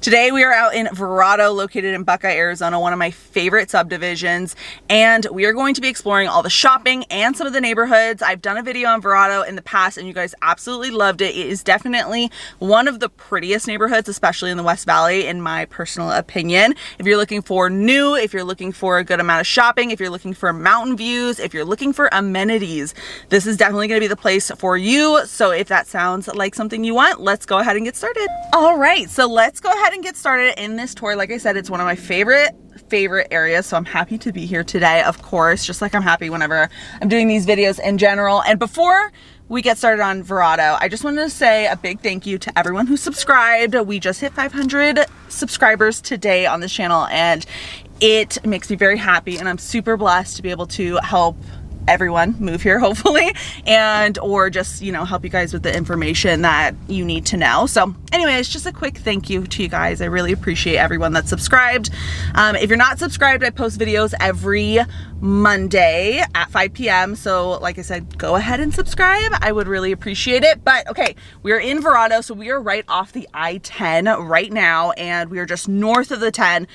Today we are out in Verrado, located in Buckeye, Arizona, one of my favorite subdivisions, and we are going to be exploring all the shopping and some of the neighborhoods. I've done a video on Verrado in the past and you guys absolutely loved it. It is definitely one of the prettiest neighborhoods, especially in the West Valley, in my personal opinion. If you're looking for new, if you're looking for a good amount of shopping, if you're looking for mountain views, if you're looking for amenities, this is definitely going to be the place for you. So if that sounds like something you want, let's go ahead and get started. All right, so let's go ahead and get started in this tour. Like I said, it's one of my favorite areas, so I'm happy to be here today, of course, just like I'm happy whenever I'm doing these videos in general. And before we get started on Verrado, I just wanted to say a big thank you to everyone who subscribed. We just hit 500 subscribers today on this channel, and it makes me very happy, and I'm super blessed to be able to help everyone move here, hopefully, and or just, you know, help you guys with the information that you need to know. So anyways, just a quick thank you to you guys. I really appreciate everyone that's subscribed. If you're not subscribed, I post videos every Monday at 5 p.m. So like I said, go ahead and subscribe. I would really appreciate it. But okay, we're in Verrado, so we are right off the I-10 right now, and we are just north of the 10.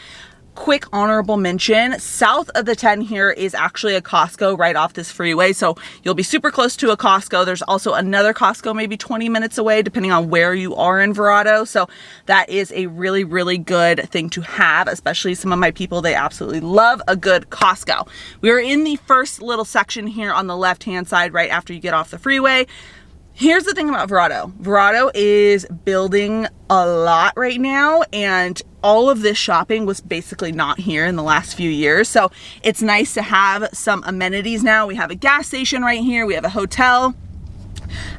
Quick honorable mention, south of the 10 here is actually a Costco right off this freeway, so you'll be super close to a Costco. There's also another Costco maybe 20 minutes away depending on where you are in Verrado, so that is a really good thing to have, especially some of my people. They absolutely love a good Costco. We are in the first little section here on the left hand side right after you get off the freeway. Here's the thing about Verrado. Verrado is building a lot right now, and all of this shopping was basically not here in the last few years. So it's nice to have some amenities now. We have a gas station right here. We have a hotel.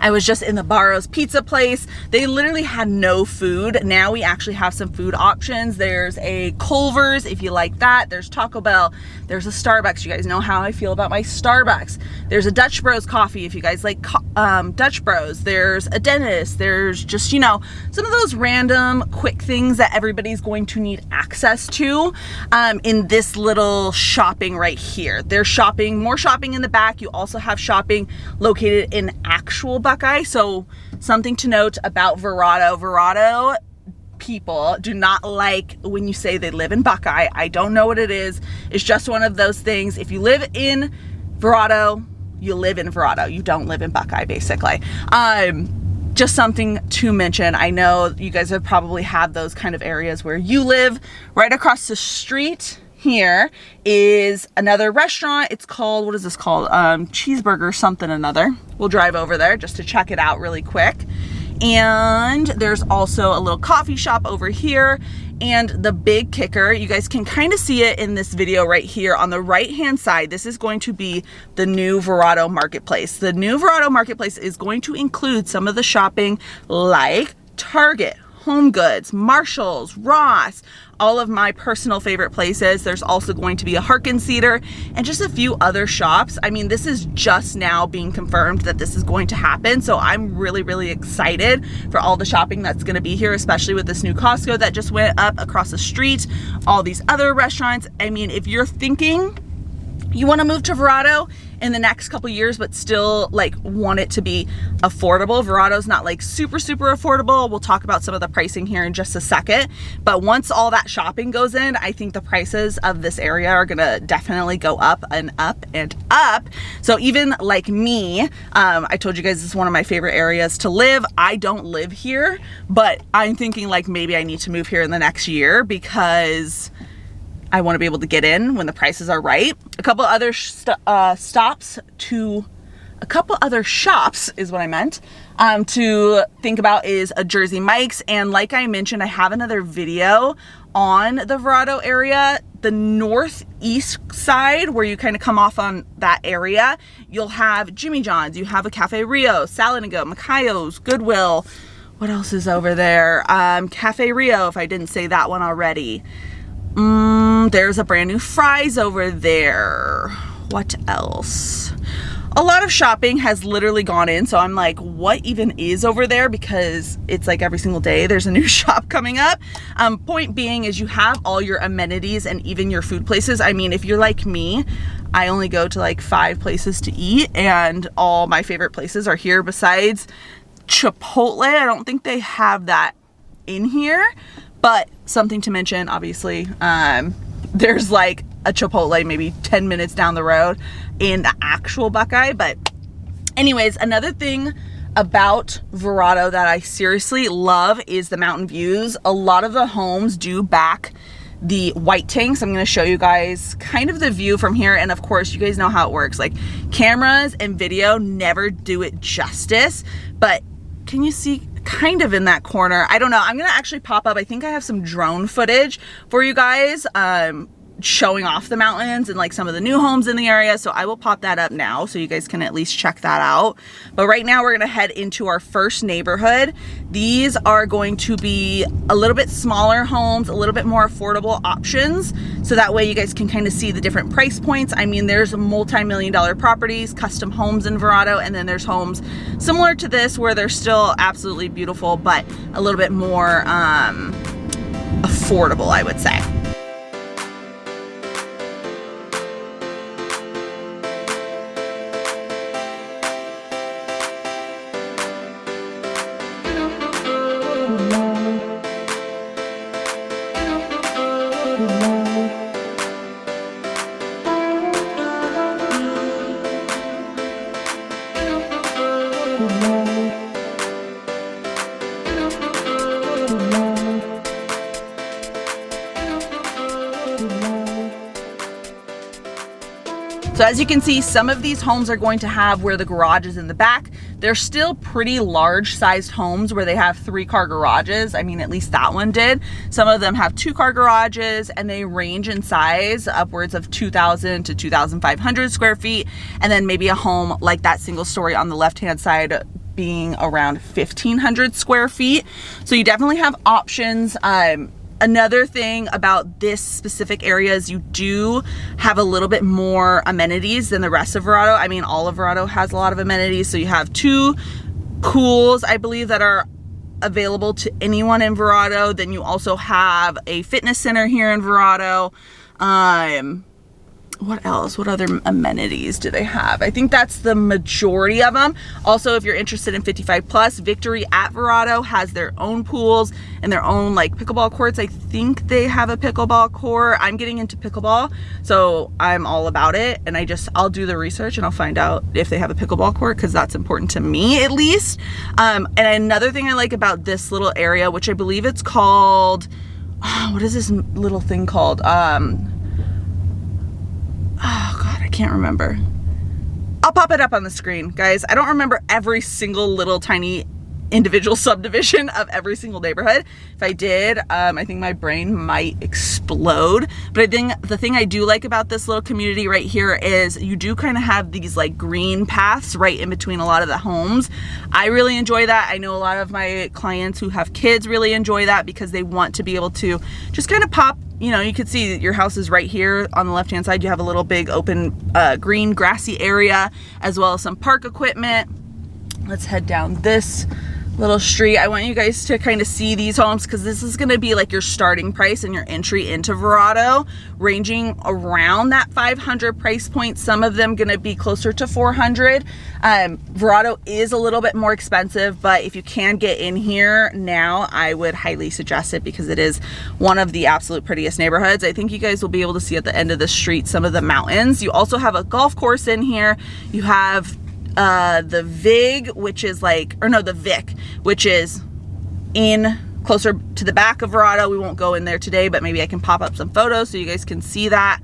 I was just in the Barro's pizza place. They literally had no food. Now we actually have some food options. There's a Culver's if you like that. There's Taco Bell. There's a Starbucks. You guys know how I feel about my Starbucks. There's a Dutch Bros coffee if you guys like Dutch Bros. There's a dentist. There's just, you know, some of those random quick things that everybody's going to need access to in this little shopping right here. There's shopping, more shopping in the back. You also have shopping located in actual Buckeye. So something to note about Verrado people do not like when you say they live in Buckeye. I don't know what it is. It's just one of those things. If you live in Verrado, you live in Verrado. You don't live in Buckeye, basically. Just something to mention. I know you guys have probably had those kind of areas where you live. Right across the street here is another restaurant. It's called, what is this called? Cheeseburger something another. We'll drive over there just to check it out really quick. And there's also a little coffee shop over here. And the big kicker, you guys can kind of see it in this video right here on the right hand side. This is going to be the new Verrado Marketplace. The new Verrado Marketplace is going to include some of the shopping like Target, Home Goods, Marshalls, Ross, all of my personal favorite places. There's also going to be a Harkins Theater and just a few other shops. I mean, this is just now being confirmed that this is going to happen. So I'm really excited for all the shopping that's going to be here, especially with this new Costco that just went up across the street, all these other restaurants. I mean, if you're thinking you want to move to Verrado in the next couple years, but still like want it to be affordable. Verrado's not like super affordable. We'll talk about some of the pricing here in just a second. But once all that shopping goes in, I think the prices of this area are gonna definitely go up and up and up. So even like me, I told you guys this is one of my favorite areas to live. I don't live here, but I'm thinking like maybe I need to move here in the next year because I want to be able to get in when the prices are right. A couple other shops is what I meant to think about is a Jersey Mike's. And like I mentioned, I have another video on the Verrado area, the northeast side where you kind of come off on that area. You'll have Jimmy John's, you have a Cafe Rio, Salad and Go, Macayo's, Goodwill. What else is over there? Cafe Rio, if I didn't say that one already. There's a brand new Fry's over there. What else? A lot of shopping has literally gone in, so I'm like, what even is over there? Because it's like every single day there's a new shop coming up. Point being is you have all your amenities and even your food places. I mean, if you're like me, I only go to like 5 places to eat, and all my favorite places are here besides Chipotle. I don't think they have that in here, But something to mention, obviously, there's like a Chipotle maybe 10 minutes down the road in the actual Buckeye. But anyways, another thing about Verrado that I seriously love is the mountain views. A lot of the homes do back the white tanks. I'm going to show you guys kind of the view from here, and of course you guys know how it works. Like, cameras and video never do it justice, but can you see kind of in that corner? I don't know. I'm going to actually pop up, I think I have some drone footage for you guys showing off the mountains and like some of the new homes in the area, so I will pop that up now so you guys can at least check that out. But right now we're gonna head into our first neighborhood. These are going to be a little bit smaller homes, a little bit more affordable options, so that way you guys can kind of see the different price points. I mean, there's multi-million-dollar properties, custom homes in Verrado, and then there's homes similar to this where they're still absolutely beautiful but a little bit more affordable, I would say. So as you can see, some of these homes are going to have where the garage is in the back. They're still pretty large sized homes where they have 3-car garages. I mean, at least that one did. Some of them have 2-car garages, and they range in size upwards of 2,000 to 2,500 square feet. And then maybe a home like that single story on the left-hand side being around 1,500 square feet. So you definitely have options. Another thing about this specific area is you do have a little bit more amenities than the rest of Verrado. I mean, all of Verrado has a lot of amenities. So you have 2 pools, I believe, that are available to anyone in Verrado. Then you also have a fitness center here in Verrado. What else? What other amenities do they have? I think that's the majority of them. Also, if you're interested in 55 plus, Victory at Verrado has their own pools and their own like pickleball courts. I think they have a pickleball court. I'm getting into pickleball, so I'm all about it. And I'll do the research and I'll find out if they have a pickleball court, because that's important to me at least. And another thing I like about this little area, which I believe it's called, what is this little thing called? Oh God, I can't remember. I'll pop it up on the screen, guys. I don't remember every single little tiny individual subdivision of every single neighborhood. If I did, I think my brain might explode. But I think the thing I do like about this little community right here is you do kind of have these like green paths right in between a lot of the homes. I really enjoy that. I know a lot of my clients who have kids really enjoy that because they want to be able to just kind of pop. You know, you could see your house is right here on the left-hand side. You have a little big open green grassy area, as well as some park equipment. Let's head down this little street. I want you guys to kind of see these homes because this is going to be like your starting price and your entry into Verrado, ranging around that 500 price point. Some of them going to be closer to 400. Verrado is a little bit more expensive, but if you can get in here now, I would highly suggest it because it is one of the absolute prettiest neighborhoods. I think you guys will be able to see at the end of the street some of the mountains. You also have a golf course in here. You have the Vig, which is like, or no, the Vic, which is in closer to the back of Verrado. We won't go in there today, but maybe I can pop up some photos so you guys can see that.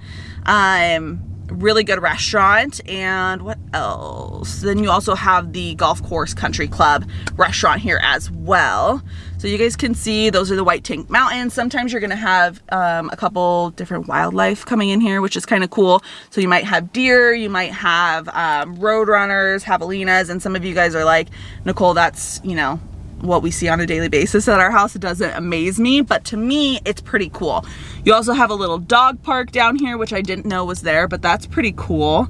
Really good restaurant. And what else? Then you also have the Golf Course Country Club restaurant here as well. So you guys can see those are the White Tank Mountains. Sometimes you're going to have a couple different wildlife coming in here, which is kind of cool. So you might have deer, you might have roadrunners, javelinas, and some of you guys are like, Nicole, that's, you know, what we see on a daily basis at our house. It doesn't amaze me, but to me, it's pretty cool. You also have a little dog park down here, which I didn't know was there, but that's pretty cool.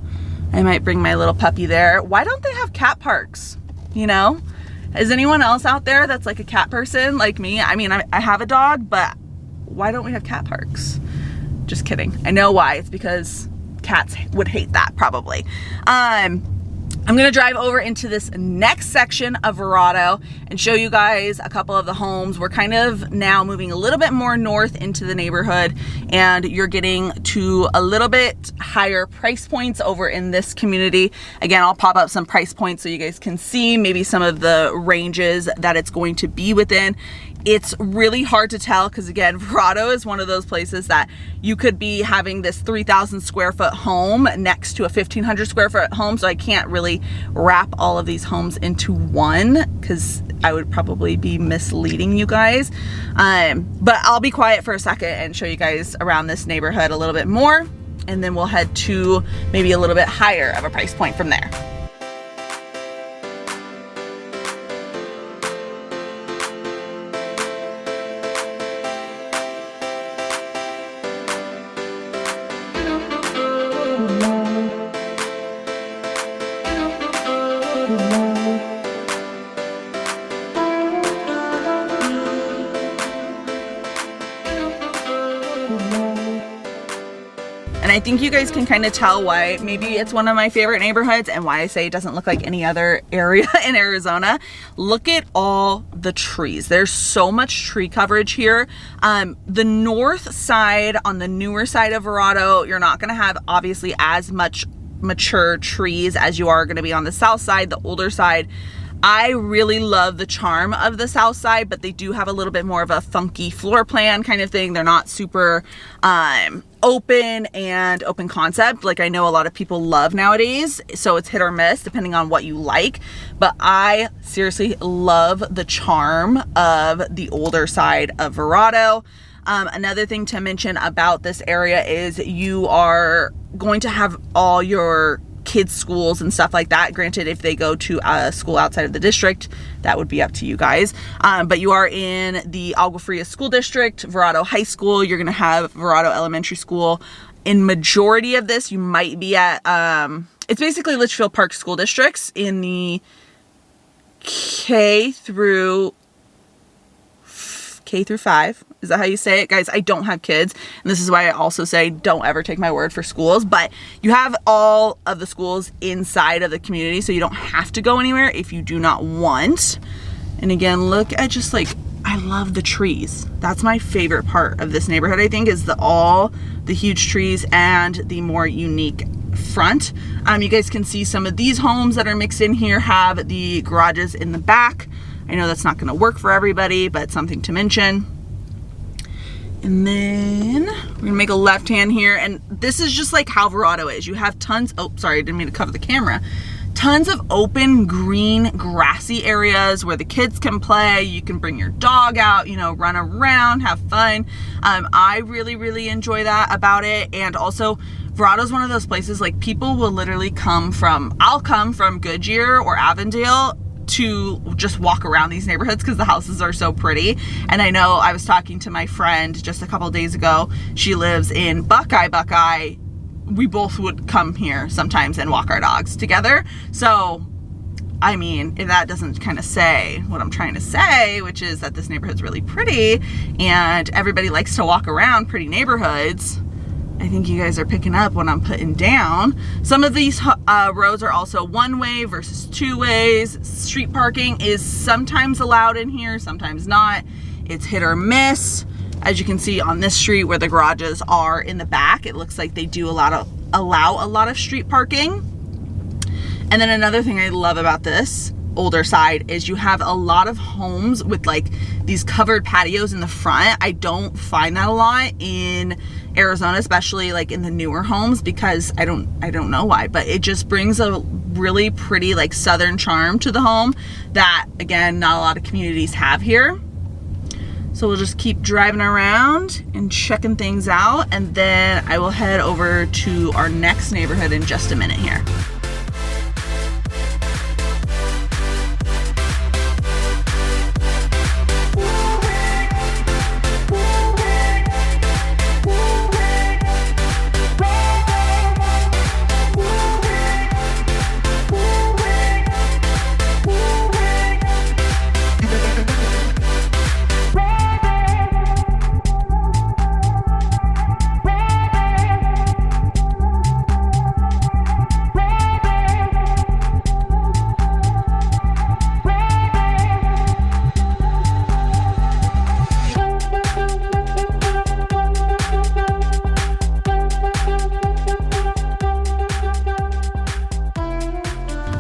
I might bring my little puppy there. Why don't they have cat parks? You know? Is anyone else out there that's like a cat person like me? I mean, I have a dog, but why don't we have cat parks? Just kidding. I know why. It's because cats would hate that probably. I'm gonna drive over into this next section of Verrado and show you guys a couple of the homes. We're kind of now moving a little bit more north into the neighborhood, and you're getting to a little bit higher price points over in this community. Again, I'll pop up some price points so you guys can see maybe some of the ranges that it's going to be within. It's really hard to tell because, again, Verrado is one of those places that you could be having this 3,000 square foot home next to a 1,500 square foot home. So I can't really wrap all of these homes into one because I would probably be misleading you guys. But I'll be quiet for a second and show you guys around this neighborhood a little bit more. And then we'll head to maybe a little bit higher of a price point from there. And I think you guys can kind of tell why maybe it's one of my favorite neighborhoods and why I say it doesn't look like any other area in Arizona. Look at all the trees. There's so much tree coverage here. The north side, on the newer side of Verrado, you're not going to have obviously as much mature trees as you are going to be on the south side, the older side. I really love the charm of the south side, but they do have a little bit more of a funky floor plan kind of thing. They're not super open and open concept like I know a lot of people love nowadays. So it's hit or miss depending on what you like. But I seriously love the charm of the older side of Verrado. Another thing to mention about this area is you are going to have all your kids' schools and stuff like that. Granted, if they go to a school outside of the district, that would be up to you guys. But you are in the Agua Fria School District, Verrado High School. You're going to have Verrado Elementary School. In majority of this, you might be at, it's basically Litchfield Park School Districts in the K through 5. Is that how you say it? Guys, I don't have kids, and this is why I also say don't ever take my word for schools, but you have all of the schools inside of the community, so you don't have to go anywhere if you do not want. And again, look at just like, I love the trees. That's my favorite part of this neighborhood, I think, is all the huge trees and the more unique front. You guys can see some of these homes that are mixed in here have the garages in the back. I know that's not going to work for everybody, but something to mention. And then we're gonna make a left hand here, and this is just like how Verrado is. You have tons, oh sorry, I didn't mean to cover the camera. Tons of open, green, grassy areas where the kids can play. You can bring your dog out, you know, run around, have fun. I really, really enjoy that about it. And also, Verrado's one of those places, like, people will literally I'll come from Goodyear or Avondale to just walk around these neighborhoods because the houses are so pretty. And I know I was talking to my friend just a couple days ago. She lives in Buckeye. We both would come here sometimes and walk our dogs together. So, I mean, if that doesn't kind of say what I'm trying to say, which is that this neighborhood's really pretty and everybody likes to walk around pretty neighborhoods, I think you guys are picking up what I'm putting down. Some of these roads are also one way versus two ways. Street parking is sometimes allowed in here, sometimes not. It's hit or miss. As you can see on this street where the garages are in the back, it looks like they do allow a lot of street parking. And then another thing I love about this older side is you have a lot of homes with like these covered patios in the front. I don't find that a lot in Arizona, especially like in the newer homes, because I don't know why, but it just brings a really pretty like southern charm to the home that, again, not a lot of communities have here. So we'll just keep driving around and checking things out, and then I will head over to our next neighborhood in just a minute here.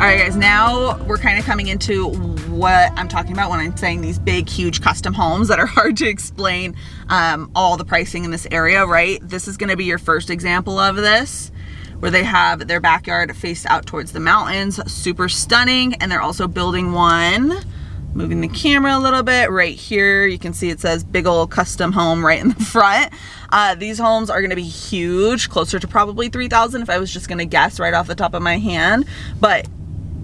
right, guys, now we're kind of coming into what I'm talking about when I'm saying these big, huge custom homes that are hard to explain all the pricing in this area, right? This is going to be your first example of this, where they have their backyard faced out towards the mountains. Super stunning. And they're also building one, moving the camera a little bit, right here. You can see it says big old custom home right in the front. These homes are going to be huge, closer to probably 3,000 if I was just going to guess right off the top of my hand. But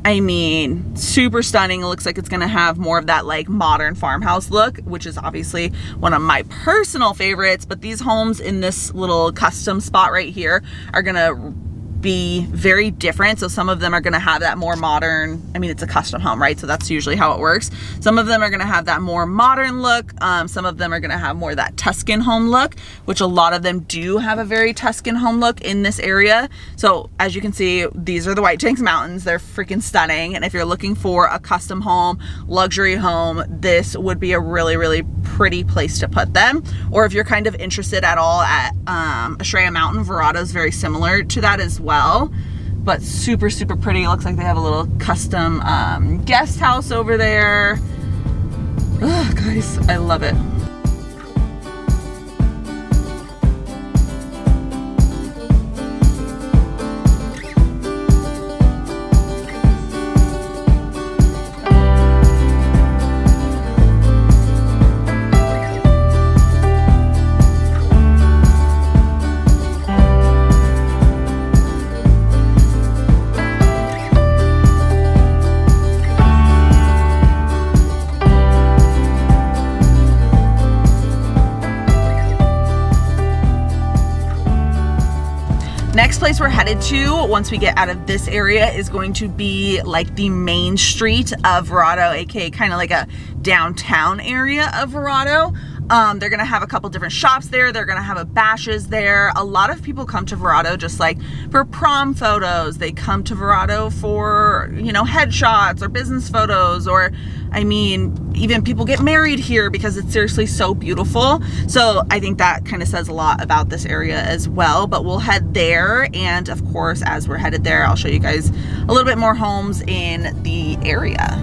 I mean, super stunning. It looks like it's gonna have more of that like modern farmhouse look, which is obviously one of my personal favorites. But these homes in this little custom spot right here are gonna be very different. So some of them are going to have that more modern, I mean, it's a custom home, right? So that's usually how it works. Some of them are going to have that more modern look. Some of them are going to have more of that Tuscan home look, which a lot of them do have a very Tuscan home look in this area. So as you can see, these are the White Tanks Mountains. They're freaking stunning. And if you're looking for a custom home, luxury home, this would be a really, really pretty place to put them. Or if you're kind of interested at all at Estrella Mountain, Verrado is very similar to that as well. But super, super pretty. It looks like they have a little custom guest house over there. Oh, guys, I love it. Next place we're headed to once we get out of this area is going to be like the main street of Verrado, aka kind of like a downtown area of Verrado. They're gonna have a couple different shops there. They're gonna have a Bash's there. A lot of people come to Verrado just like for prom photos. They come to Verrado for, you know, headshots or business photos, or I mean, even people get married here because it's seriously so beautiful. So I think that kind of says a lot about this area as well. But we'll head there, and of course, as we're headed there, I'll show you guys a little bit more homes in the area.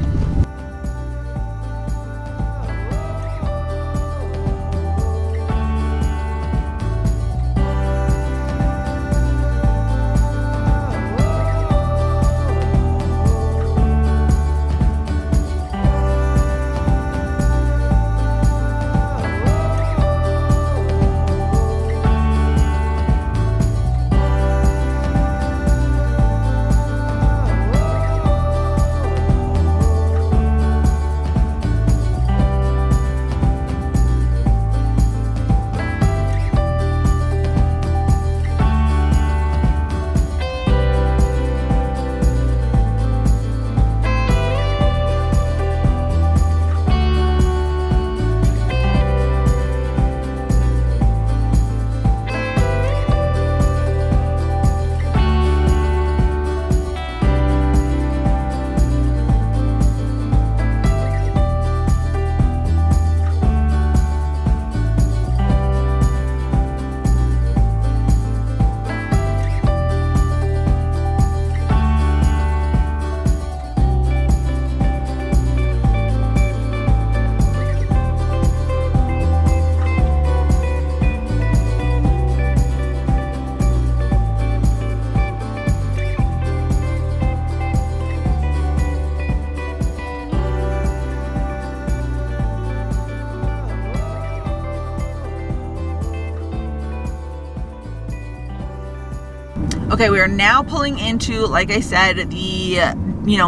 Okay, we are now pulling into, like I said, the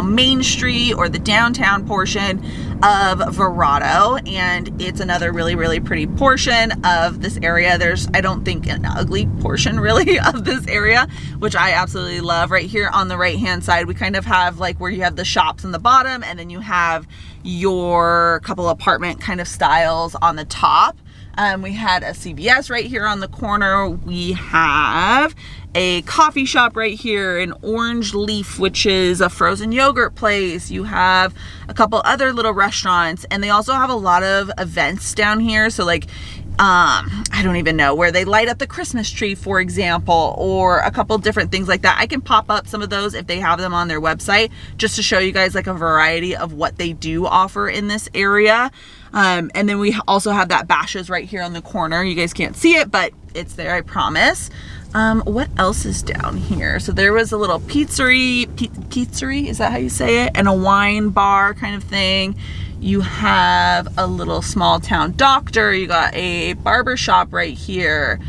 main street or the downtown portion of Verrado, and it's another really, really pretty portion of this area. There's, I don't think, an ugly portion really of this area, which I absolutely love. Right here on the right hand side, we kind of have like where you have the shops in the bottom, and then you have your couple apartment kind of styles on the top. We had a CVS right here on the corner. We have a coffee shop right here, an Orange Leaf, which is a frozen yogurt place. You have a couple other little restaurants, and they also have a lot of events down here. So like I don't even know, where they light up the Christmas tree, for example, or a couple different things like that. I can pop up some of those if they have them on their website, just to show you guys like a variety of what they do offer in this area. And then we also have that Bashas' right here on the corner. You guys can't see it, but it's there, I promise. What else is down here? So there was a little pizzeria, is that how you say it? And a wine bar kind of thing. You have a little small town doctor. You got a barber shop right here.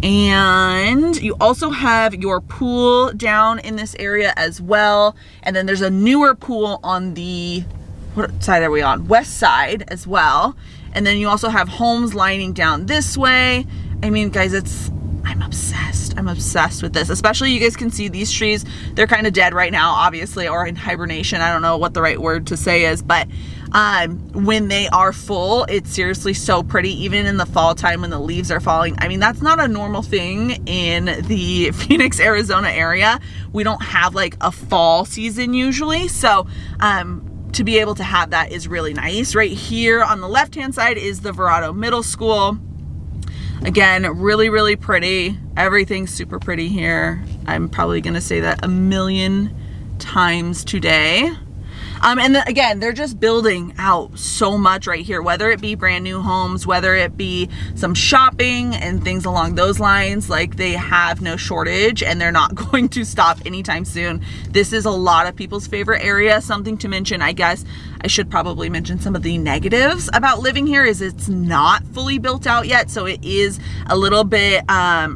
And you also have your pool down in this area as well. And then there's a newer pool on the, what side are we on? West side as well. And then you also have homes lining down this way. I mean, guys, I'm obsessed. I'm obsessed with this. Especially, you guys can see these trees. They're kind of dead right now, obviously, or in hibernation. I don't know what the right word to say is, but when they are full, it's seriously so pretty. Even in the fall time when the leaves are falling. I mean, that's not a normal thing in the Phoenix, Arizona area. We don't have like a fall season usually. So, to be able to have that is really nice. Right here on the left-hand side is the Verrado Middle School. Again, really, really pretty. Everything's super pretty here. I'm probably gonna say that a million times today. And then, again, they're just building out so much right here, whether it be brand new homes, whether it be some shopping and things along those lines. Like, they have no shortage and they're not going to stop anytime soon. This is a lot of people's favorite area. Something to mention, I guess I should probably mention some of the negatives about living here is it's not fully built out yet. So it is a little bit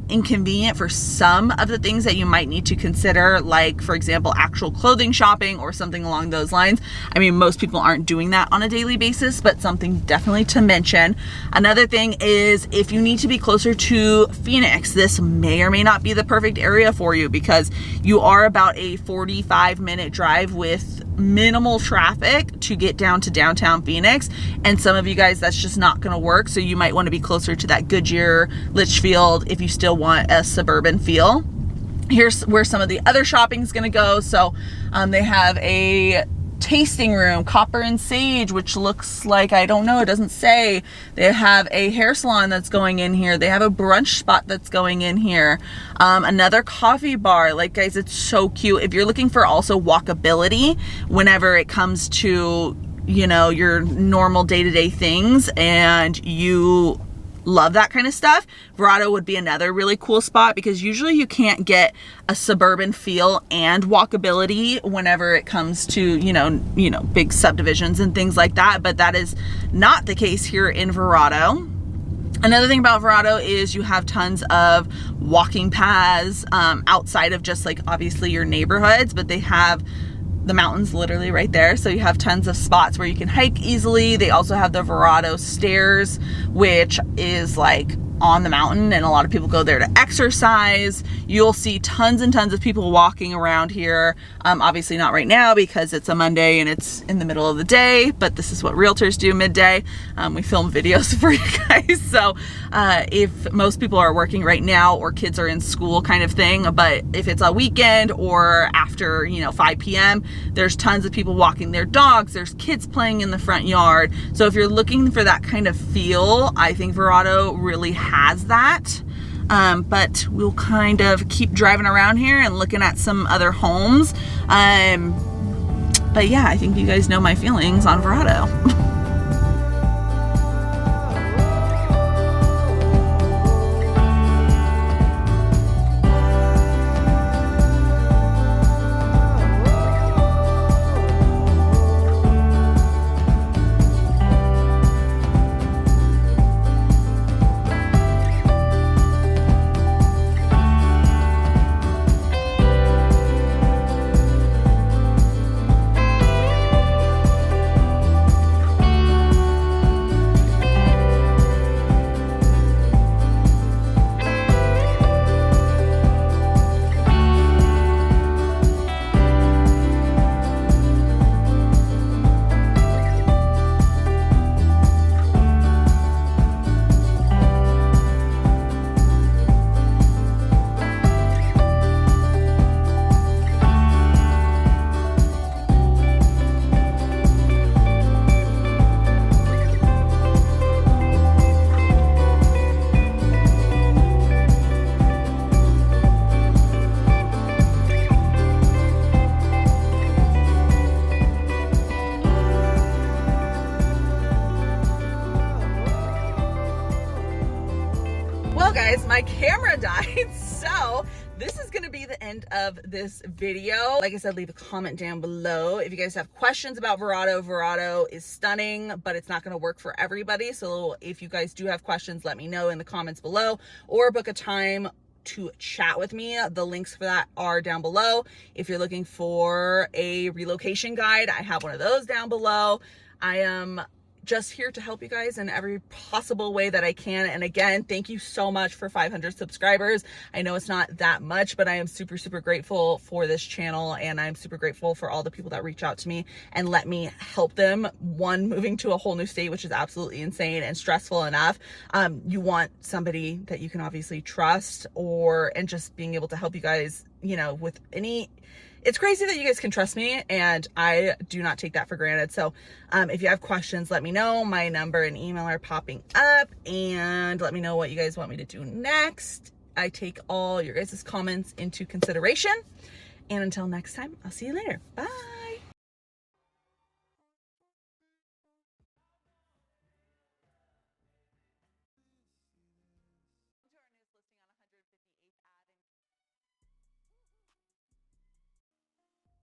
inconvenient for some of the things that you might need to consider, like, for example, actual clothing shopping or something along those lines. I mean, most people aren't doing that on a daily basis, but something definitely to mention. Another thing is, if you need to be closer to Phoenix, this may or may not be the perfect area for you, because you are about a 45-minute drive with minimal traffic to get down to downtown Phoenix. And some of you guys, that's just not going to work. So you might want to be closer to that Goodyear, Litchfield, if you still want a suburban feel. Here's where some of the other shopping is going to go. So they have a tasting room, Copper and Sage, which looks like, I don't know, it doesn't say. They have a hair salon that's going in here. They have a brunch spot that's going in here. Another coffee bar. Like, guys, it's so cute. If you're looking for also walkability whenever it comes to, you know, your normal day-to-day things, and you love that kind of stuff, Verrado would be another really cool spot, because usually you can't get a suburban feel and walkability whenever it comes to, you know, big subdivisions and things like that. But that is not the case here in Verrado. Another thing about Verrado is you have tons of walking paths outside of just, like, obviously your neighborhoods, but they have the mountains literally right there. So you have tons of spots where you can hike easily. They also have the Verrado stairs, which is like on the mountain, and a lot of people go there to exercise. You'll see tons and tons of people walking around here. Obviously not right now because it's a Monday and it's in the middle of the day, but this is what realtors do midday. We film videos for you guys. So if most people are working right now or kids are in school kind of thing, but if it's a weekend or after, 5 p.m., there's tons of people walking their dogs. There's kids playing in the front yard. So if you're looking for that kind of feel, I think Verrado really has that. But we'll kind of keep driving around here and looking at some other homes. But yeah, I think you guys know my feelings on Verrado. Well guys, my camera died, so this is going to be the end of this video. Like I said, leave a comment down below if you guys have questions about Verrado. Verrado is stunning, but it's not going to work for everybody. So if you guys do have questions, let me know in the comments below, or book a time to chat with me. The links for that are down below. If you're looking for a relocation guide, I have one of those down below. I am just here to help you guys in every possible way that I can. And again, thank you so much for 500 subscribers. I know it's not that much, but I am super, super grateful for this channel. And I'm super grateful for all the people that reach out to me and let me help them. One, moving to a whole new state, which is absolutely insane and stressful enough. You want somebody that you can obviously trust, and just being able to help you guys, you know, with any. It's crazy that you guys can trust me, and I do not take that for granted. So if you have questions, let me know. My number and email are popping up, and let me know what you guys want me to do next. I take all your guys' comments into consideration. And until next time, I'll see you later. Bye.